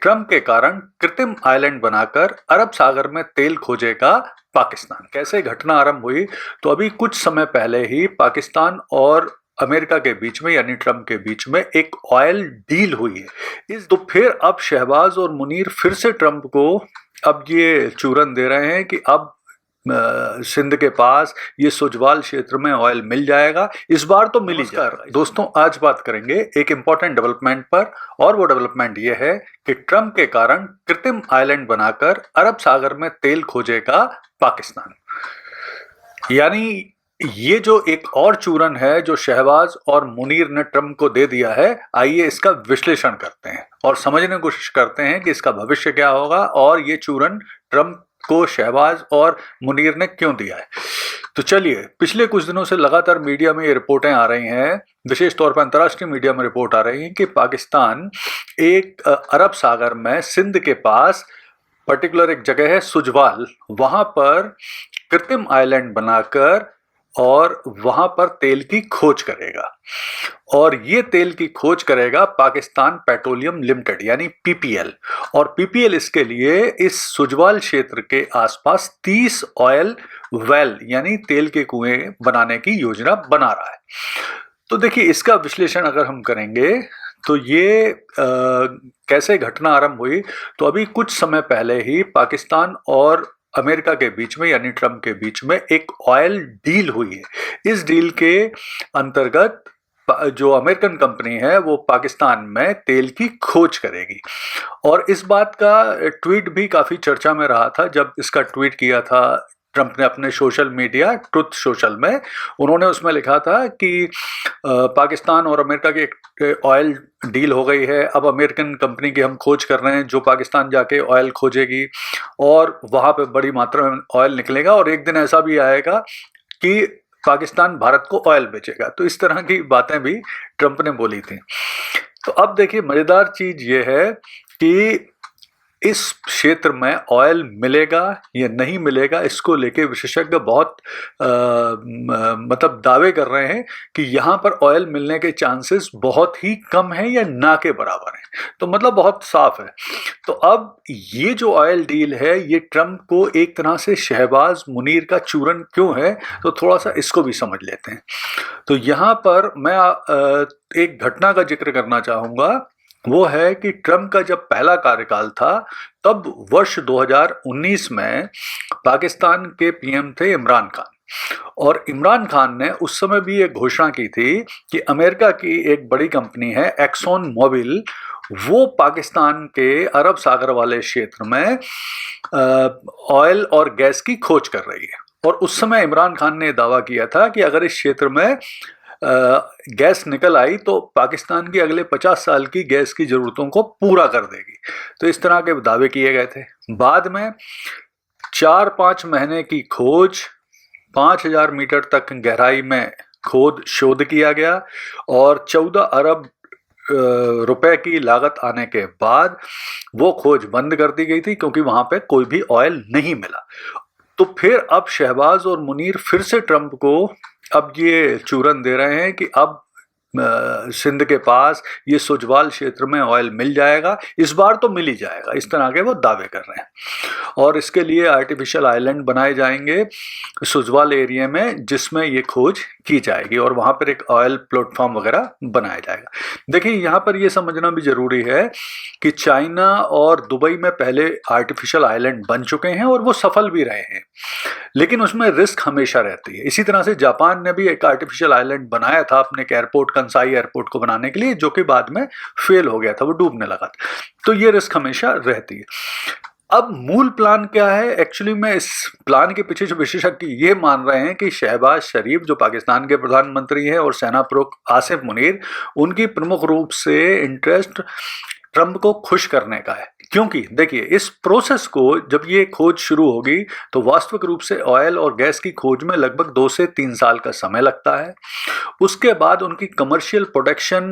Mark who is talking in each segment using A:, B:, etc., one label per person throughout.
A: Trump के कारण कृत्रिम आइलैंड बनाकर अरब सागर में तेल खोजेगा पाकिस्तान। कैसे घटना आरंभ हुई? तो अभी कुछ समय पहले ही पाकिस्तान और अमेरिका के बीच में यानी ट्रंप के बीच में एक ऑयल डील हुई है। तो फिर अब शहबाज और मुनीर फिर से ट्रंप को अब ये चूरन दे रहे हैं कि अब सिंध के पास ये सुजवाल क्षेत्र में ऑयल मिल जाएगा, इस बार तो मिल ही जाएगा। दोस्तों, आज बात करेंगे एक इंपॉर्टेंट डेवलपमेंट पर, और वो डेवलपमेंट ये है कि ट्रंप के कारण कृत्रिम आइलैंड बनाकर अरब सागर में तेल खोजेगा पाकिस्तान। यानी ये जो एक और चूरन है जो शहबाज और मुनीर ने ट्रंप को दे दिया है, आइए इसका विश्लेषण करते हैं और समझने की कोशिश करते हैं कि इसका भविष्य क्या होगा और ये चूरन ट्रंप को शहबाज और मुनीर ने क्यों दिया है। तो चलिए, पिछले कुछ दिनों से लगातार मीडिया में ये रिपोर्टें आ रही हैं, विशेष तौर पर अंतर्राष्ट्रीय मीडिया में रिपोर्ट आ रही है कि पाकिस्तान एक अरब सागर में सिंध के पास पर्टिकुलर एक जगह है सुजवाल, वहां पर कृत्रिम आइलैंड बनाकर और वहां पर तेल की खोज करेगा। और ये तेल की खोज करेगा पाकिस्तान पेट्रोलियम लिमिटेड यानी पीपीएल। और पीपीएल इसके लिए इस सुजवाल क्षेत्र के आसपास 30 ऑयल वेल यानी तेल के कुएं बनाने की योजना बना रहा है। तो देखिए, इसका विश्लेषण अगर हम करेंगे तो ये कैसे घटना आरंभ हुई? तो अभी कुछ समय पहले ही पाकिस्तान और अमेरिका के बीच में यानी ट्रंप के बीच में एक ऑयल डील हुई है। इस डील के अंतर्गत जो अमेरिकन कंपनी है वो पाकिस्तान में तेल की खोज करेगी। और इस बात का ट्वीट भी काफी चर्चा में रहा था जब इसका ट्वीट किया था ट्रंप ने अपने सोशल मीडिया ट्रुथ सोशल में। उन्होंने उसमें लिखा था कि पाकिस्तान और अमेरिका की एक ऑयल डील हो गई है, अब अमेरिकन कंपनी की हम खोज कर रहे हैं जो पाकिस्तान जाके ऑयल खोजेगी और वहाँ पे बड़ी मात्रा में ऑयल निकलेगा और एक दिन ऐसा भी आएगा कि पाकिस्तान भारत को ऑयल बेचेगा। तो इस तरह की बातें भी ट्रंप ने बोली थी। तो अब देखिए, मज़ेदार चीज़ ये है कि इस क्षेत्र में ऑयल मिलेगा या नहीं मिलेगा, इसको लेके विशेषज्ञ बहुत मतलब दावे कर रहे हैं कि यहाँ पर ऑयल मिलने के चांसेस बहुत ही कम है या ना के बराबर हैं। तो मतलब बहुत साफ है। तो अब ये जो ऑयल डील है ये ट्रंप को एक तरह से शहबाज मुनीर का चूरन क्यों है, तो थोड़ा सा इसको भी समझ लेते हैं। तो यहाँ पर मैं एक घटना का जिक्र करना चाहूँगा। वो है कि ट्रंप का जब पहला कार्यकाल था तब वर्ष 2019 में पाकिस्तान के पीएम थे इमरान खान। और इमरान खान ने उस समय भी एक घोषणा की थी कि अमेरिका की एक बड़ी कंपनी है एक्सॉन मोबिल, वो पाकिस्तान के अरब सागर वाले क्षेत्र में ऑयल और गैस की खोज कर रही है। और उस समय इमरान खान ने दावा किया था कि अगर इस क्षेत्र में गैस निकल आई तो पाकिस्तान की अगले 50 साल की गैस की ज़रूरतों को पूरा कर देगी। तो इस तरह के दावे किए गए थे। बाद में 4-5 महीने की खोज, 5000 मीटर तक गहराई में शोध किया गया और 14 अरब रुपए की लागत आने के बाद वो खोज बंद कर दी गई थी क्योंकि वहाँ पे कोई भी ऑयल नहीं मिला। तो फिर अब शहबाज और मुनीर फिर से ट्रंप को अब ये चूरन दे रहे हैं कि अब सिंध के पास ये सुजवाल क्षेत्र में ऑयल मिल जाएगा, इस बार तो मिल ही जाएगा, इस तरह के वो दावे कर रहे हैं। और इसके लिए आर्टिफिशियल आइलैंड बनाए जाएंगे सुजवाल एरिया में जिसमें ये खोज की जाएगी और वहाँ पर एक ऑयल प्लेटफॉर्म वगैरह बनाया जाएगा। देखिए, यहाँ पर ये समझना भी ज़रूरी है कि चाइना और दुबई में पहले आर्टिफिशियल आइलैंड बन चुके हैं और वो सफल भी रहे हैं, लेकिन उसमें रिस्क हमेशा रहती है। इसी तरह से जापान ने भी एक आर्टिफिशियल आइलैंड बनाया था अपने एयरपोर्ट, कंसाई एयरपोर्ट को बनाने के लिए, जो कि बाद में फेल हो गया था, वो डूबने लगा था। तो ये रिस्क हमेशा रहती है। अब मूल प्लान क्या है? एक्चुअली में इस प्लान के पीछे जो विशेषज्ञ ये मान रहे हैं कि शहबाज शरीफ जो पाकिस्तान के प्रधानमंत्री हैं और सेना प्रमुख आसिफ मुनीर, उनकी प्रमुख रूप से इंटरेस्ट ट्रंप को खुश करने का है क्योंकि देखिए इस प्रोसेस को जब ये खोज शुरू होगी तो वास्तविक रूप से ऑयल और गैस की खोज में लगभग 2 से 3 साल का समय लगता है। उसके बाद उनकी कमर्शियल प्रोडक्शन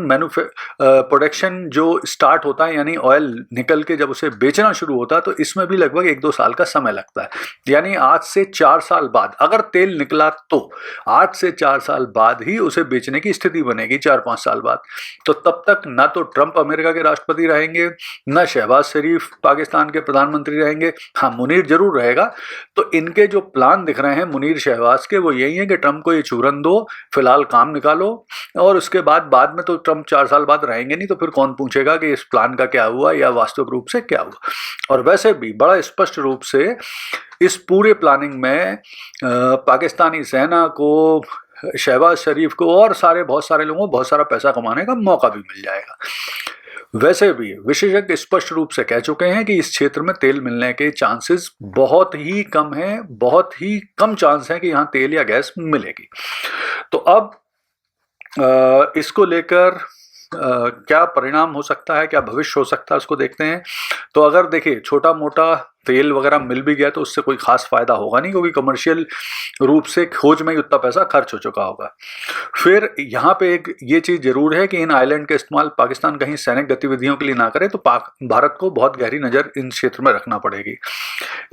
A: जो स्टार्ट होता है, यानी ऑयल निकल के जब उसे बेचना शुरू होता है, तो इसमें भी लगभग 1-2 साल का समय लगता है। यानी आज से 4 साल बाद अगर तेल निकला तो आज से 4 साल बाद ही उसे बेचने की स्थिति बनेगी, 4-5 साल बाद। तो तब तक ना तो ट्रंप अमेरिका के राष्ट्रपति रहेंगे, ना शहबाज शरीफ पाकिस्तान के प्रधानमंत्री रहेंगे। हाँ, मुनीर जरूर रहेगा। तो इनके जो प्लान दिख रहे हैं मुनीर शहबाज के, वो यही है कि ट्रंप को ये चूरन दो, फिलहाल काम निकालो, और उसके बाद में तो ट्रंप 4 साल बाद रहेंगे नहीं, तो फिर कौन पूछेगा कि इस प्लान का क्या हुआ या वास्तविक रूप से क्या हुआ। और वैसे भी बड़ा स्पष्ट रूप से इस पूरे प्लानिंग में पाकिस्तानी सेना को, शहबाज शरीफ को और बहुत सारे लोगों को बहुत सारा पैसा कमाने का मौका भी मिल जाएगा। वैसे भी विशेषज्ञ स्पष्ट रूप से कह चुके हैं कि इस क्षेत्र में तेल मिलने के चांसेस बहुत ही कम हैं, बहुत ही कम चांस है कि यहाँ तेल या गैस मिलेगी। तो अब इसको लेकर क्या परिणाम हो सकता है, क्या भविष्य हो सकता है, उसको देखते हैं। तो अगर देखिए छोटा मोटा तेल वगैरह मिल भी गया तो उससे कोई खास फायदा होगा नहीं, क्योंकि कमर्शियल रूप से खोज में ही उतना पैसा खर्च हो चुका होगा। फिर यहाँ पे एक ये चीज़ जरूर है कि इन आइलैंड का इस्तेमाल पाकिस्तान कहीं सैनिक गतिविधियों के लिए ना करे, तो भारत को बहुत गहरी नज़र इन क्षेत्र में रखना पड़ेगी।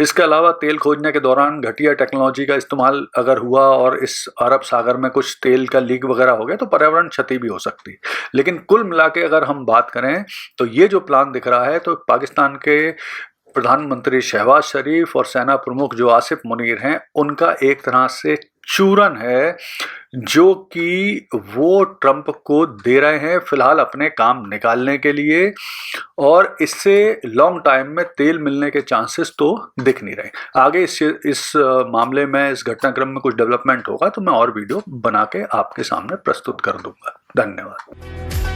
A: इसके अलावा तेल खोजने के दौरान घटिया टेक्नोलॉजी का इस्तेमाल अगर हुआ और इस अरब सागर में कुछ तेल का लीक वगैरह हो गया तो पर्यावरण क्षति भी हो सकती है। लेकिन कुल मिला के अगर हम बात करें तो ये जो प्लान दिख रहा है, तो पाकिस्तान के प्रधानमंत्री शहबाज शरीफ और सेना प्रमुख जो आसिफ मुनीर हैं, उनका एक तरह से चूरन है जो कि वो ट्रंप को दे रहे हैं फिलहाल अपने काम निकालने के लिए, और इससे लॉन्ग टाइम में तेल मिलने के चांसेस तो दिख नहीं रहे। आगे इस मामले में, इस घटनाक्रम में कुछ डेवलपमेंट होगा तो मैं और वीडियो बना के आपके सामने प्रस्तुत कर दूंगा। धन्यवाद।